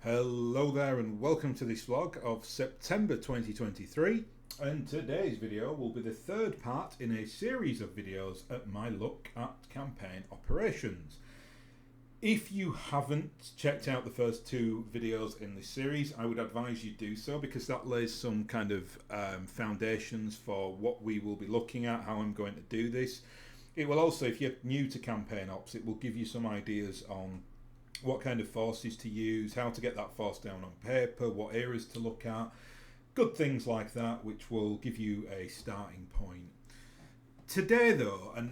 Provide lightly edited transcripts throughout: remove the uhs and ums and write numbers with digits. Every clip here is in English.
Hello there and welcome to this vlog of September 2023, and today's video will be the third part in a series of videos at my look at campaign operations. If you haven't checked out the first two videos in this series, I would advise you do so because that lays some kind of foundations for what we will be looking at, how I'm going to do this. It will also, if you're new to campaign ops, it will give you some ideas on what kind of forces to use, how to get that force down on paper, what areas to look at, good things like that, which will give you a starting point. Today though, and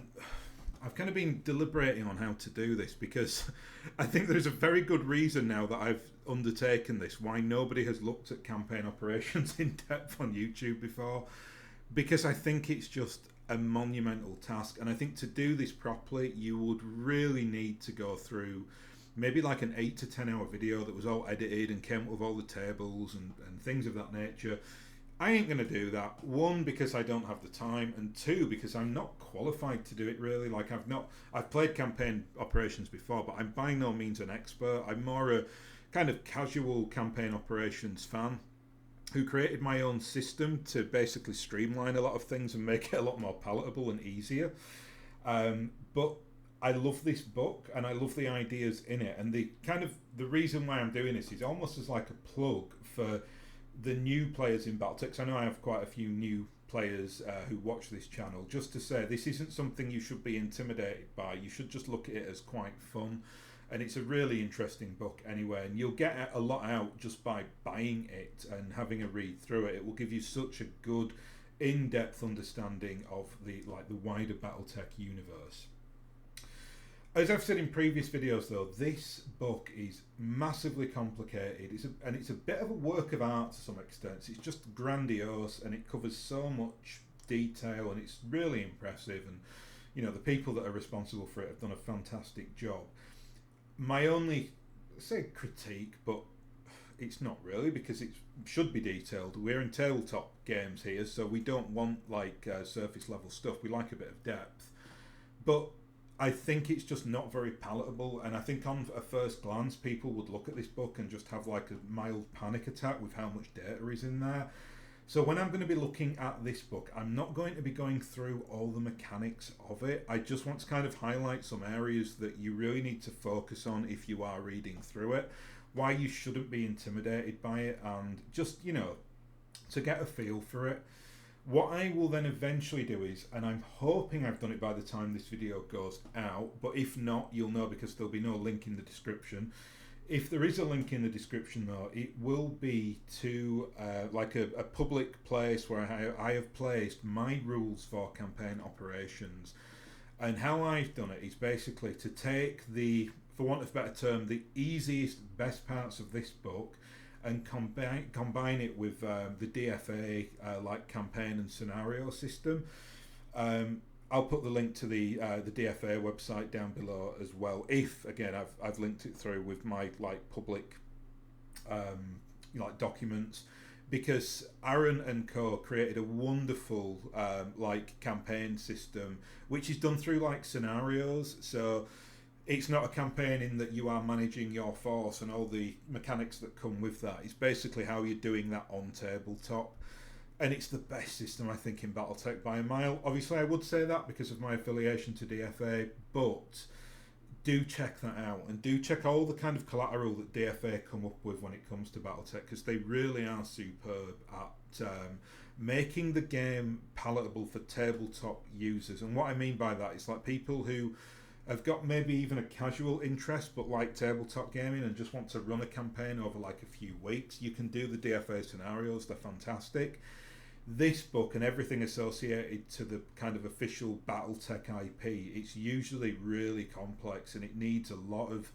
I've kind of been deliberating on how to do this because I think there's a very good reason now that I've undertaken this why nobody has looked at campaign operations in depth on YouTube before, because I think it's just a monumental task, and I think to do this properly you would really need to go through maybe like an 8 to 10 hour video that was all edited and came up with all the tables and things of that nature. I ain't going to do that. One, because I don't have the time, and two, because I'm not qualified to do it really. Like I've played campaign operations before, but I'm by no means an expert. I'm more a kind of casual campaign operations fan who created my own system to basically streamline a lot of things and make it a lot more palatable and easier. But I love this book and I love the ideas in it, and the reason why I'm doing this is almost as like a plug for the new players in BattleTech. I know I have quite a few new players who watch this channel, just to say this isn't something you should be intimidated by. You should just look at it as quite fun, and it's a really interesting book anyway, and you'll get a lot out just by buying it and having a read through it. It will give you such a good in-depth understanding of the wider BattleTech universe. As I've said in previous videos though, this book is massively complicated. It's a bit of a work of art to some extent. It's just grandiose and it covers so much detail and it's really impressive, and the people that are responsible for it have done a fantastic job. My only, say, critique, but it's not really because it should be detailed. We're in tabletop games here, so we don't want surface level stuff. We like a bit of depth, but I think it's just not very palatable, and I think on a first glance people would look at this book and just have like a mild panic attack with how much data is in there. So when I'm going to be looking at this book, I'm not going to be going through all the mechanics of it. I just want to kind of highlight some areas that you really need to focus on if you are reading through it, why you shouldn't be intimidated by it, and just to get a feel for it. What I will then eventually do is, and I'm hoping I've done it by the time this video goes out, but if not, you'll know because there'll be no link in the description. If there is a link in the description though, it will be to a public place where I have placed my rules for campaign operations. And how I've done it is basically to take for want of a better term, the easiest, best parts of this book and combine it with the DFA campaign and scenario system. I'll put the link to the DFA website down below as well. If again I've linked it through with my public documents, because Aaron and Co created a wonderful campaign system which is done through scenarios. So it's not a campaign in that you are managing your force and all the mechanics that come with that. It's basically how you're doing that on tabletop. And it's the best system, I think, in BattleTech by a mile. Obviously, I would say that because of my affiliation to DFA, but do check that out. And do check all the kind of collateral that DFA come up with when it comes to BattleTech, because they really are superb at making the game palatable for tabletop users. And what I mean by that is people who have got maybe even a casual interest but like tabletop gaming and just want to run a campaign over a few weeks. You can do the DFA scenarios, they're fantastic. This book and everything associated to the kind of official BattleTech IP, it's usually really complex and it needs a lot of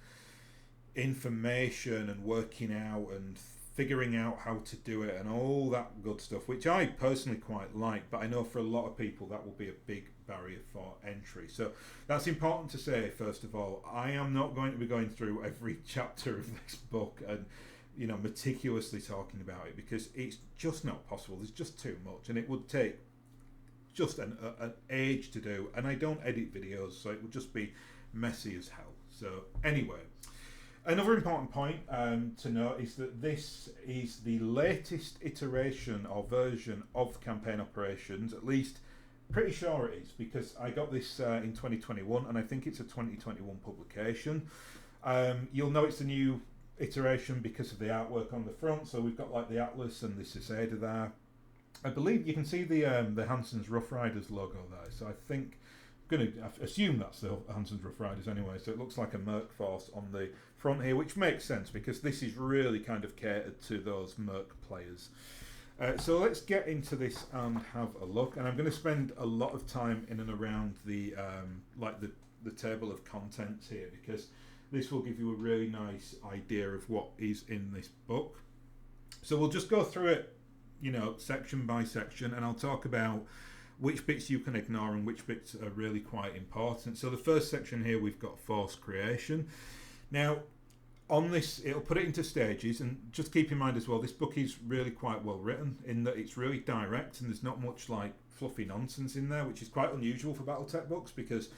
information and working out and figuring out how to do it and all that good stuff, which I personally quite like, but I know for a lot of people that will be a big barrier for entry. So that's important to say. First of all, I am not going to be going through every chapter of this book and meticulously talking about it, because it's just not possible. There's just too much, and it would take just an age to do, and I don't edit videos, so it would just be messy as hell. So anyway, Another important point to note is that this is the latest iteration or version of campaign operations, at least pretty sure it is, because I got this in 2021 and I think it's a 2021 publication. You'll know it's a new iteration because of the artwork on the front, so we've got like the Atlas and the Cicada there. I believe you can see the Hanson's Rough Riders logo there, so I think I'm going to assume that's the Hanson's Rough Riders anyway, so it looks like a Merc force on the front here, which makes sense because this is really kind of catered to those Merc players. So let's get into this and have a look, and I'm going to spend a lot of time in and around the the table of contents here, because this will give you a really nice idea of what is in this book. So we'll just go through it, you know, section by section, and I'll talk about which bits you can ignore and which bits are really quite important. So the first section here, we've got force creation. Now, on this, it'll put it into stages, and just keep in mind as well, this book is really quite well written in that it's really direct and there's not much like fluffy nonsense in there, which is quite unusual for BattleTech books, because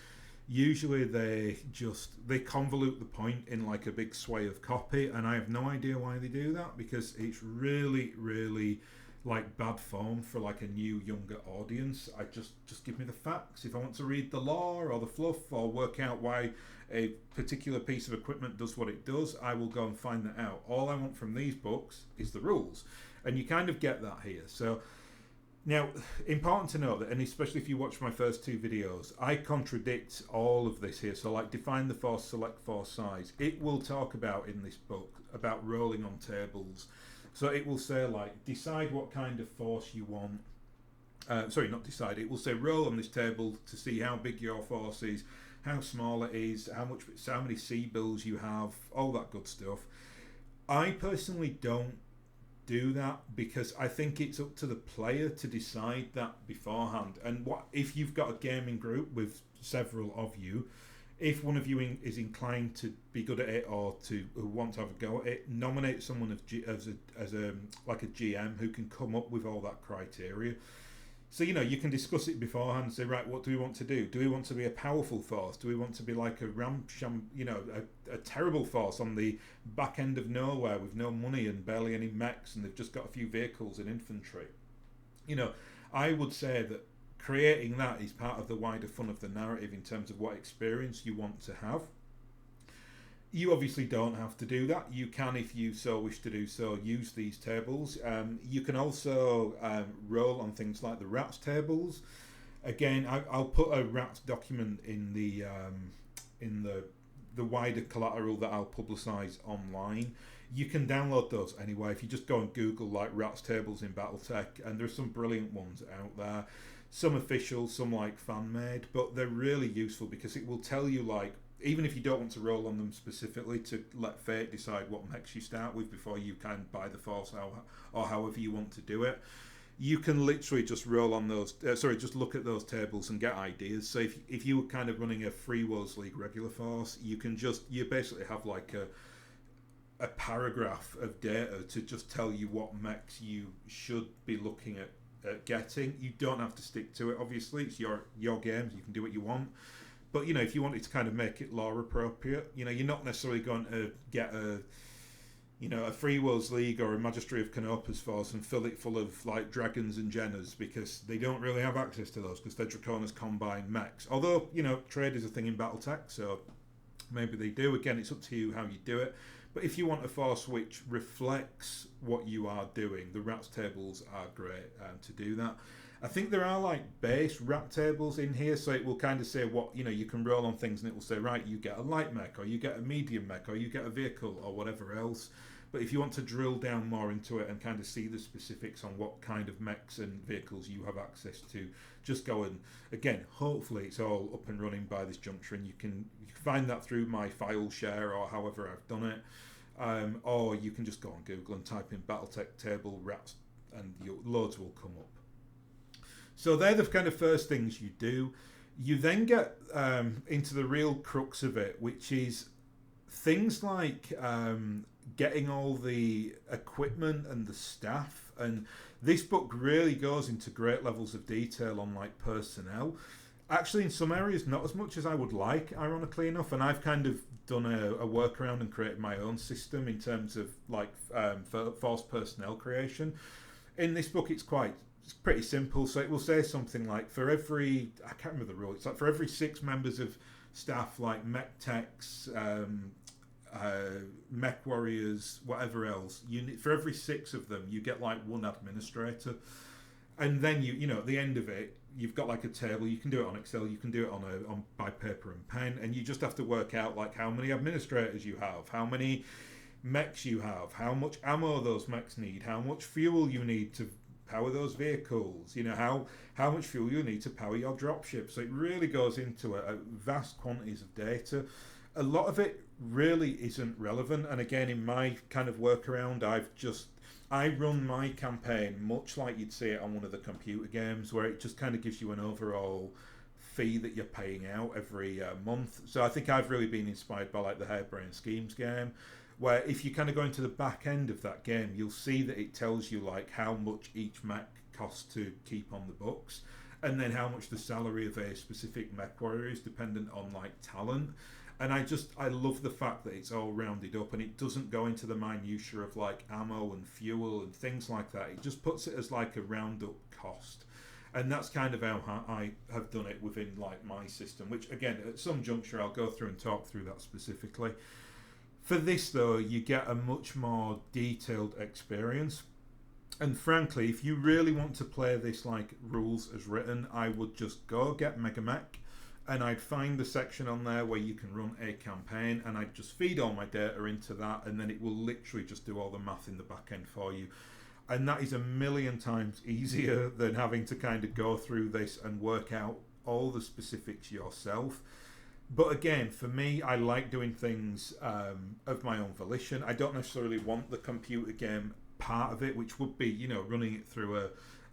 usually they convolute the point in like a big sway of copy, and I have no idea why they do that, because it's really, really like bad form for like a new younger audience. I just give me the facts. If I want to read the lore or the fluff or work out why a particular piece of equipment does what it does, I will go and find that out. All I want from these books is the rules, and you kind of get that here. So now, important to note that, and especially if you watch my first two videos, I contradict all of this here. So like define the force, select force size. It will talk about in this book about rolling on tables. So it will say like decide what kind of force you want. Sorry, not decide. It will say roll on this table to see how big your force is, how small it is, how many C-bills you have, all that good stuff. I personally don't do that because I think it's up to the player to decide that beforehand. And what if you've got a gaming group with several of you, if one of you is inclined to be good at it or to want to have a go at it, nominate someone as a GM who can come up with all that criteria. So, you know, you can discuss it beforehand and say, right, what do we want to do? Do we want to be a powerful force? Do we want to be like a a terrible force on the back end of nowhere with no money and barely any mechs, and they've just got a few vehicles and infantry? You know, I would say that creating that is part of the wider fun of the narrative in terms of what experience you want to have. You obviously don't have to do that. You can, if you so wish to do so, use these tables. You can also roll on things like the RATS tables. Again, I'll put a RATS document in the wider collateral that I'll publicise online. You can download those anyway. If you just go and Google like RATS tables in BattleTech, and there's some brilliant ones out there. Some official, some like fan-made, but they're really useful because it will tell you, like, even if you don't want to roll on them specifically, to let fate decide what mechs you start with before you can buy the force or however you want to do it. You can literally just roll on those, just look at those tables and get ideas. So if you were kind of running a Free Worlds League regular force, you basically have like a paragraph of data to just tell you what mechs you should be looking at getting. You don't have to stick to it, obviously. It's your games, you can do what you want. But, you know, if you wanted to kind of make it lore appropriate, you know, you're not necessarily going to get a Free Worlds League or a Magistry of Canopus force and fill it full of like dragons and Jennas, because they don't really have access to those because they're Draconis combined mechs. Although, you know, trade is a thing in BattleTech, so maybe they do. Again, it's up to you how you do it. But if you want a force which reflects what you are doing, the RATS tables are great to do that. I think there are like base RAT tables in here, so it will kind of say what, you know, you can roll on things, and it will say, right, you get a light mech, or you get a medium mech, or you get a vehicle, or whatever else. But if you want to drill down more into it and kind of see the specifics on what kind of mechs and vehicles you have access to, just go and, again, hopefully it's all up and running by this juncture, and you can find that through my file share or however I've done it. Or you can just go on Google and type in BattleTech table RATS, and loads will come up. So they're the kind of first things you do. You then get into the real crux of it, which is things like getting all the equipment and the staff. And this book really goes into great levels of detail on like personnel. Actually, in some areas, not as much as I would like, ironically enough. And I've kind of done a workaround and created my own system in terms of like force personnel creation. In this book, it's pretty simple. So it will say something like for every, I can't remember the rule. It's like for every 6 members of staff, like mech techs, mech warriors, whatever else. For every 6 of them, you get like 1 administrator. And then you know at the end of it, you've got like a table. You can do it on Excel. You can do it on by paper and pen, and you just have to work out like how many administrators you have, how many mechs you have, how much ammo those mechs need, how much fuel you need to power those vehicles. You know how much fuel you need to power your dropship. So it really goes into a vast quantities of data. A lot of it really isn't relevant. And again, in my kind of workaround, I run my campaign much like you'd see it on one of the computer games, where it just kind of gives you an overall fee that you're paying out every month. So I think I've really been inspired by like the Harebrained Schemes game, where if you kind of go into the back end of that game, you'll see that it tells you like how much each mech costs to keep on the books, and then how much the salary of a specific mech warrior is dependent on like talent. And I love the fact that it's all rounded up and it doesn't go into the minutiae of like ammo and fuel and things like that. It just puts it as like a round up cost. And that's kind of how I have done it within like my system, which again, at some juncture, I'll go through and talk through that specifically. For this though, you get a much more detailed experience. And frankly, if you really want to play this like rules as written, I would just go get Megamech, and I'd find the section on there where you can run a campaign, and I'd just feed all my data into that, and then it will literally just do all the math in the back end for you. And that is a million times easier than having to kind of go through this and work out all the specifics yourself. But again, for me, I like doing things of my own volition. I don't necessarily want the computer game part of it, which would be, you know, running it through a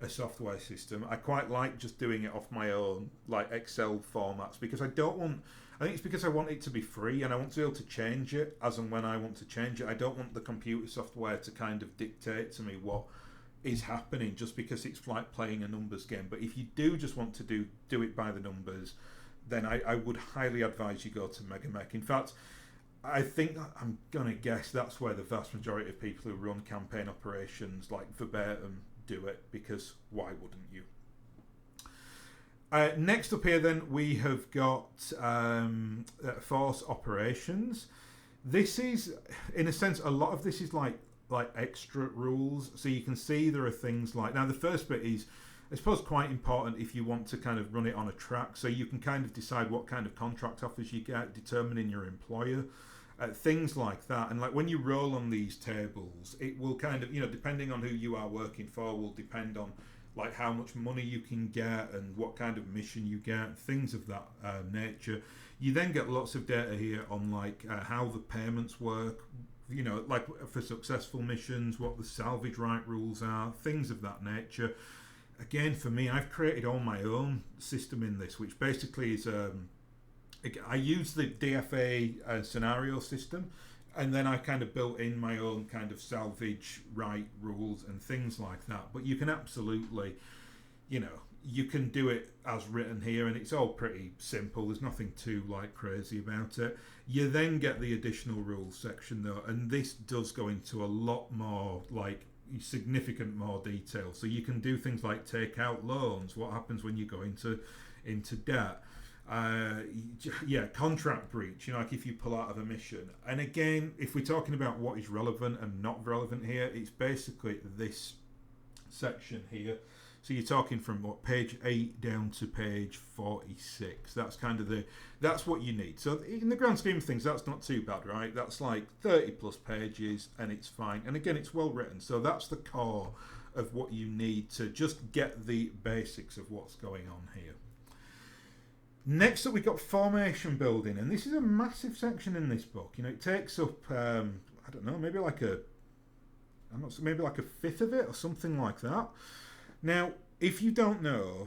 software system. I quite like just doing it off my own, like Excel formats, because I think it's because I want it to be free and I want to be able to change it as and when I want to change it. I don't want the computer software to kind of dictate to me what is happening just because it's like playing a numbers game. But if you do just want to do it by the numbers, then I would highly advise you go to Megamech. In fact, I think I'm going to guess that's where the vast majority of people who run campaign operations like verbatim do it, because why wouldn't you? Next up here then we have got force operations. This is, in a sense, a lot of this is like extra rules. So you can see there are things like, now the first bit is, I suppose, quite important if you want to kind of run it on a track. So you can kind of decide what kind of contract offers you get, determining your employer. Things like that. And like when you roll on these tables, it will kind of, you know, depending on who you are working for, will depend on like how much money you can get and what kind of mission you get, things of that nature. You then get lots of data here on like how the payments work, you know, like for successful missions, what the salvage right rules are, things of that nature. Again, for me, I've created all my own system in this, which basically is I use the DFA scenario system, and then I kind of built in my own kind of salvage right rules and things like that. But you can absolutely, you know, you can do it as written here, and it's all pretty simple. There's nothing too like crazy about it. You then get the additional rules section though, and this does go into a lot more like significant more detail. So you can do things like take out loans. What happens when you go into debt? Contract breach, you know, like if you pull out of a mission. And again, if we're talking about what is relevant and not relevant here, it's basically this section here. So you're talking from what, page 8 down to page 46. That's kind of that's what you need. So in the grand scheme of things, that's not too bad, right? That's like 30 plus pages and it's fine. And again, it's well written. So that's the core of what you need to just get the basics of what's going on here. Next up, we've got formation building, and this is a massive section in this book. You know, it takes up, I don't know, maybe like a fifth of it or something like that. Now, if you don't know,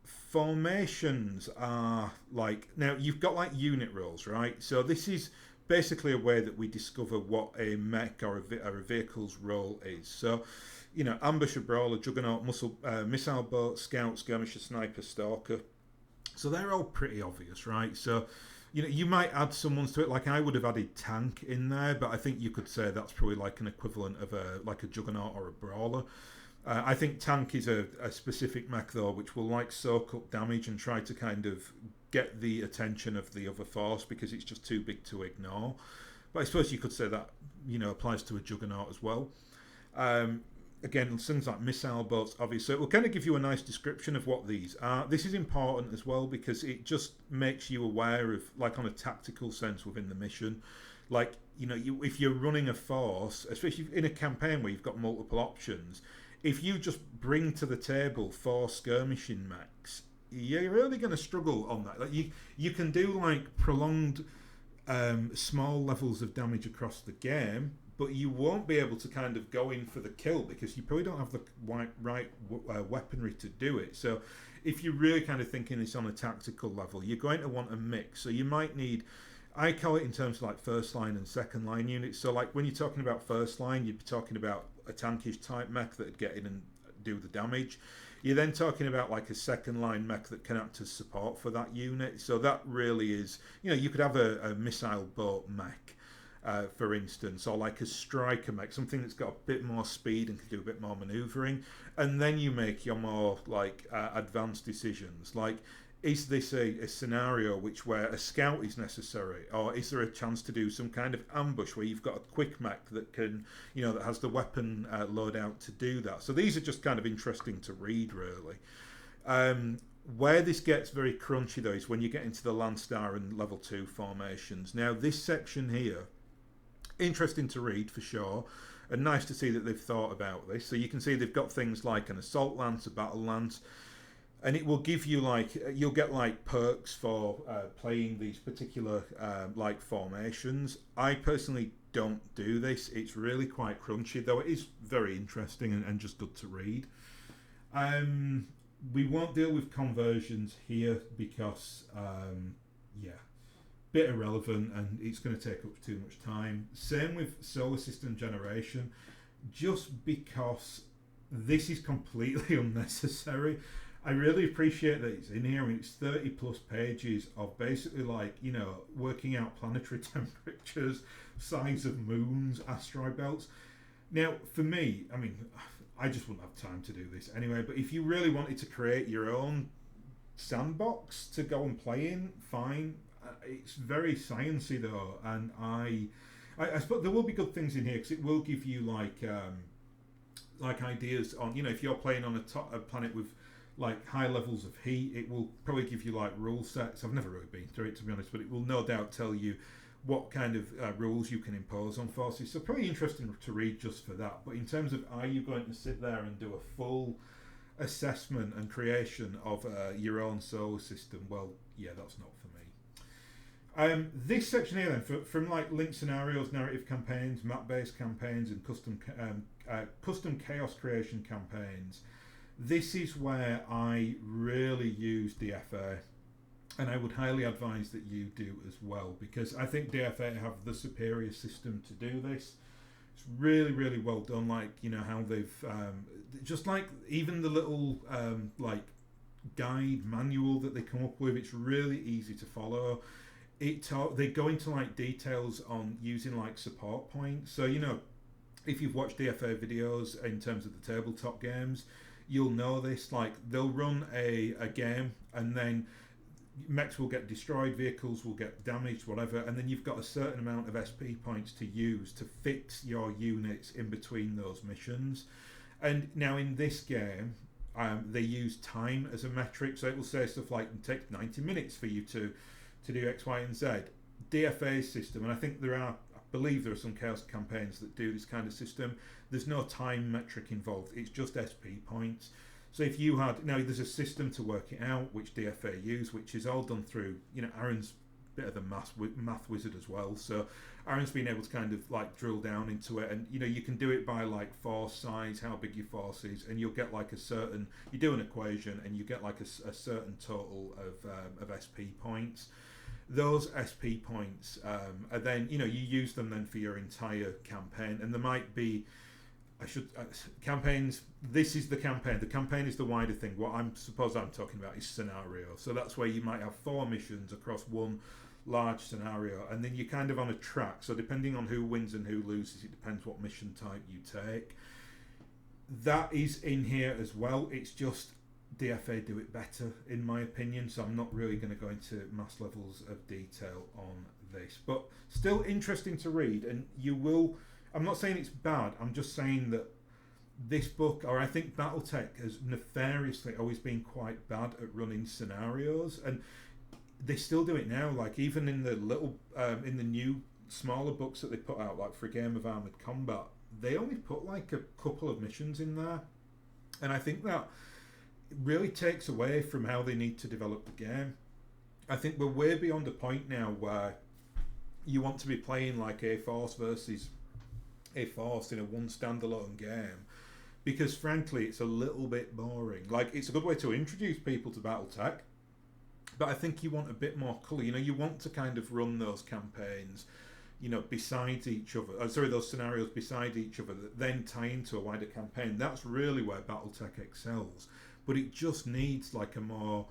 formations are like, now you've got like unit roles, right? So this is basically a way that we discover what a mech or a vehicle's role is. So, you know, ambusher, brawler, juggernaut, missile boat, scout, skirmisher, sniper, stalker. So they're all pretty obvious, right? So, you might add some ones to it. Like I would have added tank in there, but I think you could say that's probably like an equivalent of a juggernaut or a brawler. I think tank is a specific mech though, which will like soak up damage and try to kind of get the attention of the other force because it's just too big to ignore. But I suppose you could say that applies to a juggernaut as well. Again, things like missile boats, obviously. It will kind of give you a nice description of what these are. This is important as well because it just makes you aware of, like on a tactical sense within the mission. Like, if you're running a force, especially in a campaign where you've got multiple options, if you just bring to the table 4 skirmishing mechs, you're really going to struggle on that. Like you can do like prolonged small levels of damage across the game, but you won't be able to kind of go in for the kill because you probably don't have the right weaponry to do it. So if you're really kind of thinking this on a tactical level, you're going to want a mix. So you might need, I call it in terms of like first line and second line units. So like when you're talking about first line, you'd be talking about a tankish type mech that'd get in and do the damage. You're then talking about like a second line mech that can act as support for that unit. So that really is, you could have a missile boat mech, for instance, or like a striker mech, something that's got a bit more speed and can do a bit more maneuvering. And then you make your more like advanced decisions. Like, is this a scenario where a scout is necessary, or is there a chance to do some kind of ambush where you've got a quick mech that can, that has the weapon loadout to do that? So these are just kind of interesting to read, really. Where this gets very crunchy though is when you get into the Landstar and level 2 formations. Now this section here, interesting to read for sure, and nice to see that they've thought about this. So you can see they've got things like an assault lance, a battle lance, and it will give you you'll get like perks for playing these particular like formations. I personally don't do this. It's really quite crunchy, though it is very interesting and just good to read. We won't deal with conversions here because bit irrelevant and it's going to take up too much time. Same with solar system generation, just because this is completely unnecessary. I really appreciate that it's in here. I mean, it's 30 plus pages of basically working out planetary temperatures, size of moons, asteroid belts. Now, for me, I mean, I just wouldn't have time to do this anyway, but if you really wanted to create your own sandbox to go and play in, fine. It's very sciencey though, and I suppose there will be good things in here because it will give you like ideas on, if you're playing on a planet with like high levels of heat, it will probably give you like rule sets. I've never really been through it, to be honest, but it will no doubt tell you what kind of rules you can impose on forces. So probably interesting to read just for that. But in terms of, are you going to sit there and do a full assessment and creation of your own solar system? Well, yeah, that's not for me. This section here then, from like linked scenarios, narrative campaigns, map-based campaigns, and custom chaos creation campaigns, this is where I really use DFA, and I would highly advise that you do as well, because I think DFA have the superior system to do this. It's really, really well done. Like, how they've just like even the little like guide manual that they come up with, it's really easy to follow. They go into like details on using like support points. So if you've watched DFA videos in terms of the tabletop games, you'll know this. Like, they'll run a game and then mechs will get destroyed, vehicles will get damaged, whatever, and then you've got a certain amount of SP points to use to fix your units in between those missions. And now in this game, they use time as a metric, so it will say stuff like, it takes 90 minutes for you to do X, Y, and Z. DFA's system, and I believe there are some chaos campaigns that do this kind of system, there's no time metric involved, it's just SP points. So if you had, now there's a system to work it out, which DFA use, which is all done through, Aaron's a bit of the math wizard as well, so Aaron's been able to kind of like drill down into it, and you can do it by like force size, how big your force is, and you'll get like you do an equation and you get like a certain total of SP points. Those SP points are then, you use them then for your entire campaign, and there might be campaigns. This is the campaign. The campaign is the wider thing. What I'm talking about is scenario. So that's where you might have 4 missions across one large scenario, and then you're kind of on a track. So depending on who wins and who loses, it depends what mission type you take. That is in here as well. It's just DFA do it better, in my opinion. So I'm not really going to go into mass levels of detail on this, but still interesting to read. And you will. I'm not saying it's bad. I'm just saying that this book, or I think BattleTech, has nefariously always been quite bad at running scenarios, and they still do it now. Like even in the in the new smaller books that they put out, like for a game of Armoured Combat, they only put like a couple of missions in there, and I think that really takes away from how they need to develop the game. I think we're way beyond a point now where you want to be playing like a force versus a force in a one standalone game, because frankly it's a little bit boring. Like it's a good way to introduce people to BattleTech, but I think you want a bit more colour. You know, you want to kind of run those campaigns, you know, besides each other. Those scenarios beside each other that then tie into a wider campaign. That's really where BattleTech excels. But it just needs like a more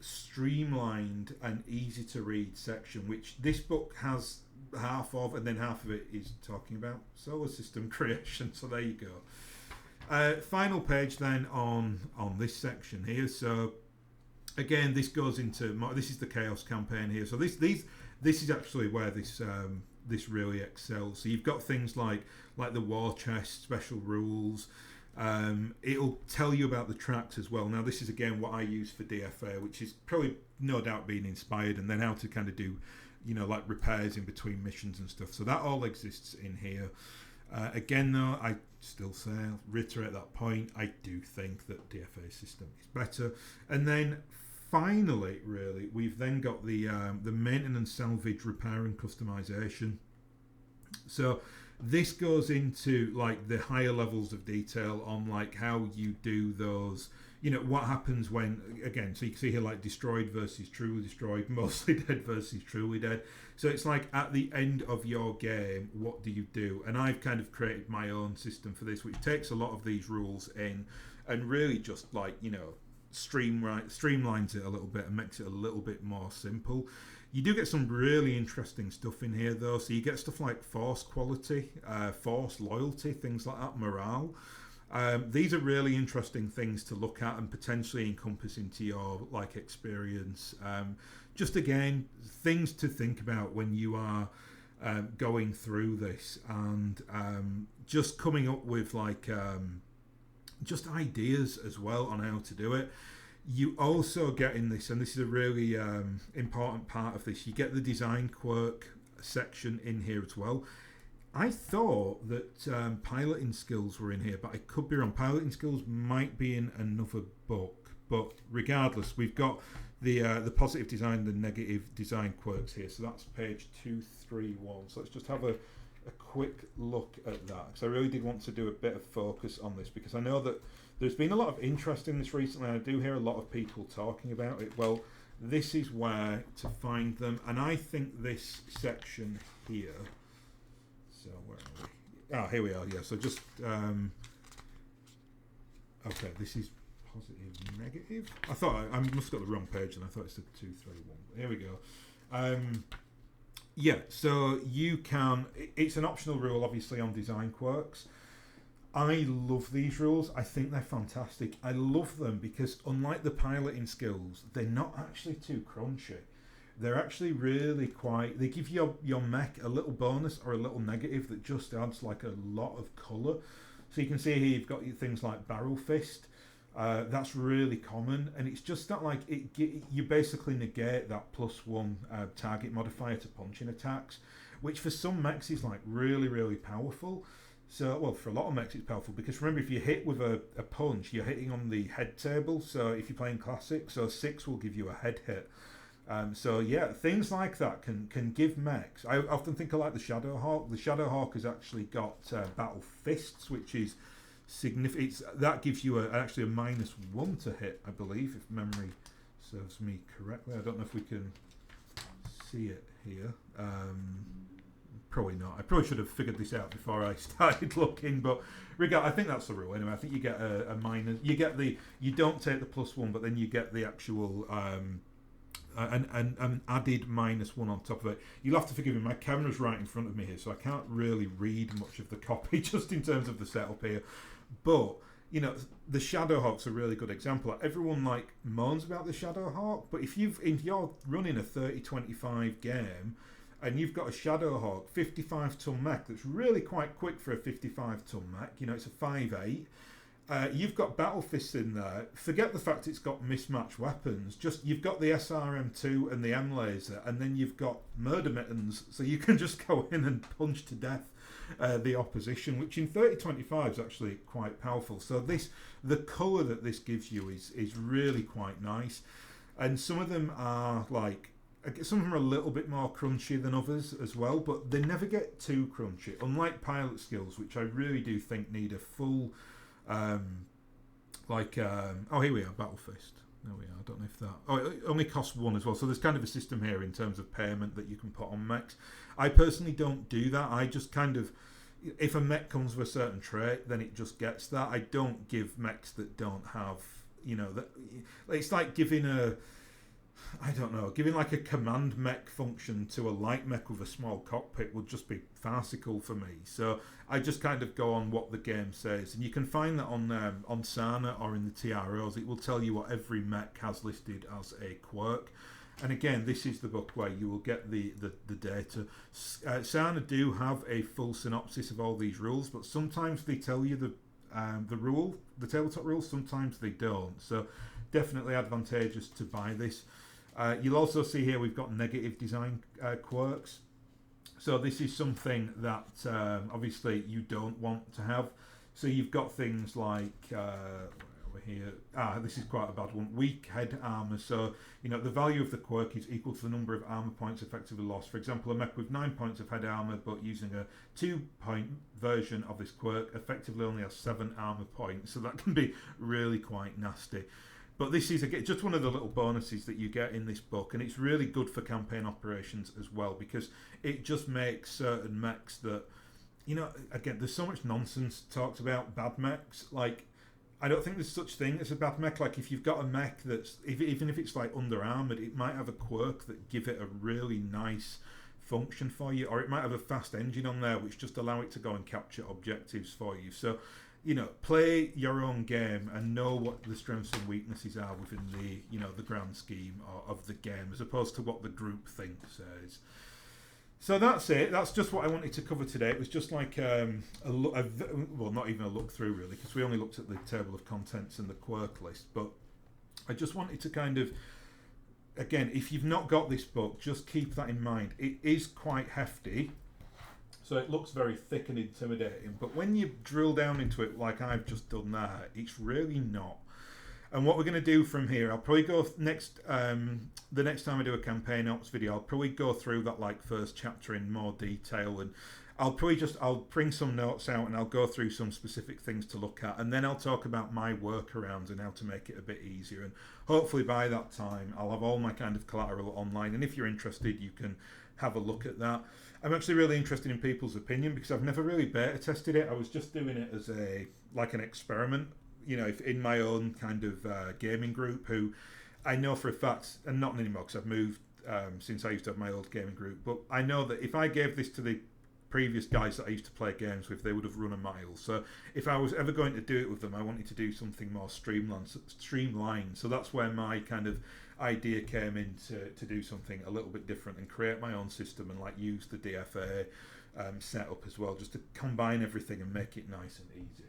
streamlined and easy to read section, which this book has half of, and then half of it is talking about solar system creation. So there you go. Final page then on this section here. So again, this goes into this is the chaos campaign here. So this is actually where this really excels. So you've got things like the war chest, special rules. It'll tell you about the tracks as well. Now this is again what I use for DFA, which is probably no doubt being inspired, and then how to kind of do, you know, like repairs in between missions and stuff. So that all exists in here. Again though, I still say, I'll reiterate that point, I do think that DFA system is better. And then finally, really, we've then got the maintenance, salvage, repair and customization. So this goes into like the higher levels of detail on like how you do those, you know, what happens when, again, so you can see here like destroyed versus truly destroyed, mostly dead versus truly dead. So it's like at the end of your game, what do you do? And I've kind of created my own system for this, which takes a lot of these rules in and really just like, you know, streamlines it a little bit and makes it a little bit more simple. You do get some really interesting stuff in here though. So you get stuff like force quality, force loyalty, things like that, morale. These are really interesting things to look at and potentially encompass into your like experience. Just again, things to think about when you are going through this, and just coming up with like just ideas as well on how to do it. You also get in this, and this is a really important part of this, you get the design quirk section in here as well. I thought that piloting skills were in here, but I could be wrong. Piloting skills might be in another book, but regardless, we've got the positive design, the negative design quirks here. So that's page 231. So let's just have a quick look at that, because I really did want to do a bit of focus on this, because I know that there's been a lot of interest in this recently. I do hear a lot of people talking about it. Well, this is where to find them, and I think this section here, so where are we? Oh, here we are. Yeah, so just okay, this is positive, negative. I thought I must have got the wrong page, and I thought it said 231. Here we go. Yeah, so you can, it's an optional rule obviously on design quirks. I love these rules. I think they're fantastic. I love them because unlike the piloting skills, they're not actually too crunchy. They're actually really quite, they give your mech a little bonus or a little negative that just adds like a lot of colour. So you can see here you've got things like barrel fist. That's really common, and it's just that like you basically negate that +1 target modifier to punching attacks, which for some mechs is like really powerful. So, well, for a lot of mechs it's powerful because remember, if you hit with a punch, you're hitting on the head table. So if you're playing classic, so 6 will give you a head hit. So yeah, things like that can give mechs. I often think of like the Shadowhawk. The Shadowhawk has actually got battle fists, which is significant. That gives you actually a -1 to hit, I believe, if memory serves me correctly. I don't know if we can see it here. probably not. I probably should have figured this out before I started looking, but I think that's the rule anyway. I think you get a minus. You don't take the +1, but then you get the actual an added -1 on top of it. You'll have to forgive me. My camera's right in front of me here, so I can't really read much of the copy just in terms of the setup here. But the Shadowhawk's a really good example. Everyone moans about the Shadowhawk, but if you're running a 30-25 game and you've got a Shadowhawk 55-ton mech that's really quite quick for a 55-ton mech, it's a 5.8. You've got Battle Fists in there. Forget the fact it's got mismatched weapons. Just you've got the SRM2 and the M laser, and then you've got murder mittens, so you can just go in and punch to death the opposition, which in 30-25 is actually quite powerful. So the colour that this gives you is really quite nice, and some of them are a little bit more crunchy than others as well, but they never get too crunchy. Unlike pilot skills, which I really do think need a full here we are, Battle Fist. There we are. I don't know if that. Oh, it only costs 1 as well. So there's kind of a system here in terms of payment that you can put on mechs. I personally don't do that. I just kind of, if a mech comes with a certain trait, then it just gets that. I don't give mechs that don't have, that. It's like giving giving like a command mech function to a light mech with a small cockpit would just be farcical for me. So I just kind of go on what the game says, and you can find that on Sana or in the TROs. It will tell you what every mech has listed as a quirk. And again, this is the book where you will get the data. Sana do have a full synopsis of all these rules, but sometimes they tell you the tabletop rules, sometimes they don't. So definitely advantageous to buy this. You'll also see here we've got negative design quirks. So this is something that obviously you don't want to have. So you've got things like over here. This is quite a bad one. Weak head armor. So the value of the quirk is equal to the number of armor points effectively lost. For example, a mech with 9 points of head armor, but using a 2-point version of this quirk, effectively only has 7 armor points. So that can be really quite nasty. But this is just one of the little bonuses that you get in this book, and it's really good for campaign operations as well, because it just makes certain mechs that, again, there's so much nonsense talked about bad mechs. I don't think there's such thing as a bad mech. If you've got a mech that's, even if it's under armoured, it might have a quirk that give it a really nice function for you, or it might have a fast engine on there which just allow it to go and capture objectives for you. So play your own game and know what the strengths and weaknesses are within the grand scheme of the game, as opposed to what the group think says. So that's it. That's just what I wanted to cover today. It was just like not even a look through really, because we only looked at the table of contents and the quirk list. But I just wanted to kind of, again, if you've not got this book, just keep that in mind. It is quite hefty. So it looks very thick and intimidating, but when you drill down into it like I've just done there, it's really not. And what we're going to do from here, I'll probably go the next time I do a campaign ops video, I'll probably go through that first chapter in more detail, and I'll bring some notes out and I'll go through some specific things to look at, and then I'll talk about my workarounds and how to make it a bit easier. And hopefully by that time I'll have all my kind of collateral online, and if you're interested you can have a look at that. I'm actually really interested in people's opinion, because I've never really beta tested it. I was just doing it as an experiment, in my own kind of gaming group, who I know for a fact, and not anymore because I've moved since I used to have my old gaming group, but I know that if I gave this to the previous guys that I used to play games with, they would have run a mile. So if I was ever going to do it with them, I wanted to do something more streamlined. So that's where my kind of idea came in to do something a little bit different and create my own system and use the DFA setup as well, just to combine everything and make it nice and easy.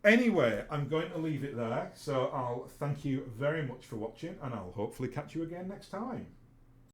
Anyway, I'm going to leave it there. So I'll thank you very much for watching, and I'll hopefully catch you again next time.